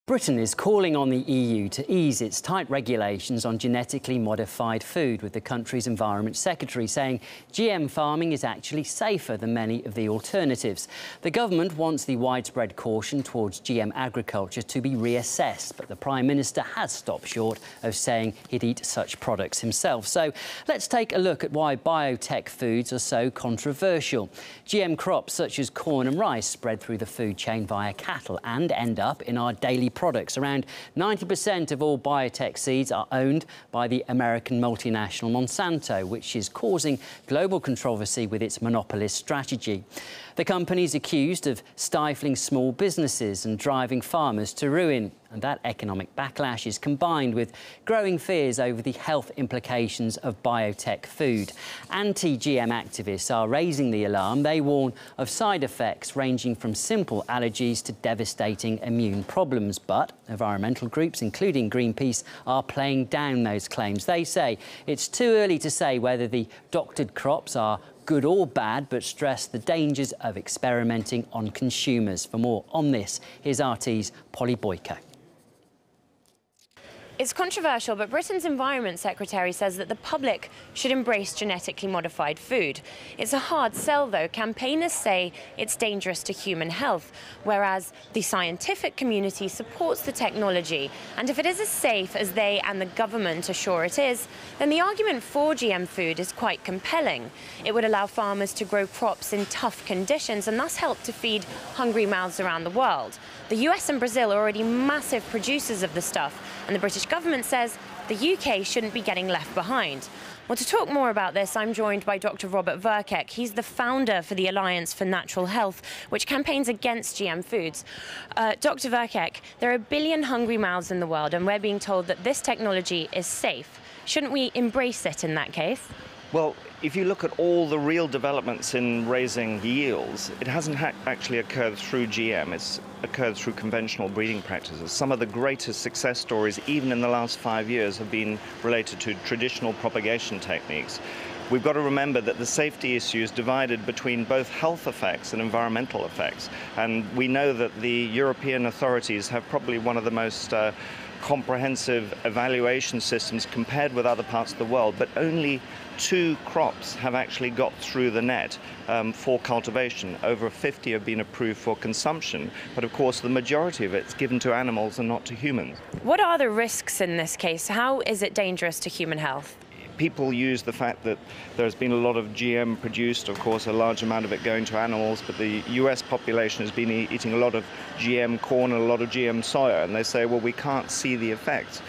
Britain is calling on the EU to ease its tight regulations on genetically modified food, with the country's Environment Secretary saying GM farming is actually safer than many of the alternatives. The government wants the widespread caution towards GM agriculture to be reassessed, but the Prime Minister has stopped short of saying he'd eat such products himself. So let's take a look at why biotech foods are so controversial. GM crops such as corn and rice spread through the food chain via cattle and end up in our daily products. Around 90% of all biotech seeds are owned by the American multinational Monsanto, which is causing global controversy with its monopolist strategy. The company is accused of stifling small businesses and driving farmers to ruin. And that economic backlash is combined with growing fears over the health implications of biotech food. Anti-GM activists are raising the alarm. They warn of side effects ranging from simple allergies to devastating immune problems. But environmental groups, including Greenpeace, are playing down those claims. They say it's too early to say whether the doctored crops are good or bad, but stress the dangers of experimenting on consumers. For more on this, here's RT's Polly Boyko. It's controversial, but Britain's Environment Secretary says that the public should embrace genetically modified food. It's a hard sell, though. Campaigners say it's dangerous to human health, whereas the scientific community supports the technology. And if it is as safe as they and the government are sure it is, then the argument for GM food is quite compelling. It would allow farmers to grow crops in tough conditions and thus help to feed hungry mouths around the world. The US and Brazil are already massive producers of the stuff, and the British government says the UK shouldn't be getting left behind. Well, to talk more about this, I'm joined by Dr. Robert Verkek. He's the founder for the Alliance for Natural Health, which campaigns against GM foods. Dr. Verkek, there are a billion hungry mouths in the world, and we're being told that this technology is safe. Shouldn't we embrace it in that case? Well, if you look at all the real developments in raising yields, it hasn't actually occurred through GM. It's occurred through conventional breeding practices. Some of the greatest success stories, even in the last 5 years, have been related to traditional propagation techniques. We've got to remember that the safety issue is divided between both health effects and environmental effects. And we know that the European authorities have probably one of the most comprehensive evaluation systems compared with other parts of the world, but only 2 crops have actually got through the net for cultivation. Over 50 have been approved for consumption, but of course the majority of it's given to animals and not to humans. What are the risks in this case? How is it dangerous to human health? People use the fact that there's been a lot of GM produced, of course a large amount of it going to animals, but the US population has been eating a lot of GM corn and a lot of GM soya, and they say, well, we can't see the effects.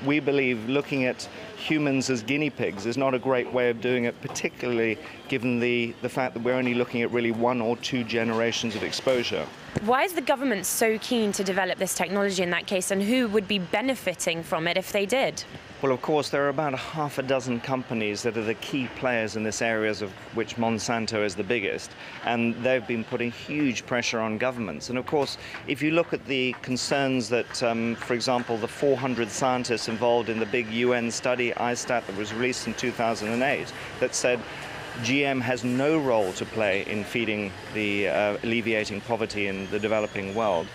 We believe looking at humans as guinea pigs is not a great way of doing it, particularly given the fact that we're only looking at really 1 or 2 generations of exposure. Why is the government so keen to develop this technology in that case, and who would be benefiting from it if they did? Well, of course, there are about 6 companies that are the key players in this area, of which Monsanto is the biggest, and they've been putting huge pressure on governments. And of course, if you look at the concerns that, for example, the 400 scientists involved in the big UN study, ISTAT, that was released in 2008, that said GM has no role to play in feeding the alleviating poverty in the developing world.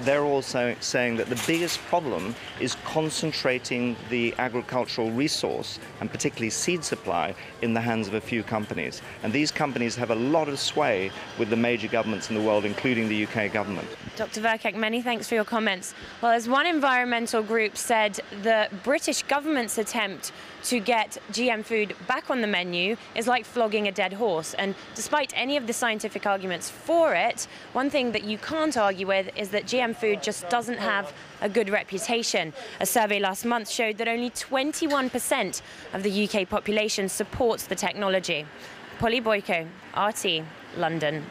They're also saying that the biggest problem is concentrating the agricultural resource, and particularly seed supply, in the hands of a few companies. And these companies have a lot of sway with the major governments in the world, including the UK government. Dr. Verkek, many thanks for your comments. Well, as one environmental group said, the British government's attempt to get GM food back on the menu is like flogging a dead horse. And despite any of the scientific arguments for it, one thing that you can't argue with is that GM food just doesn't have a good reputation. A survey last month showed that only 21% of the UK population supports the technology. Polly Boyko, RT, London.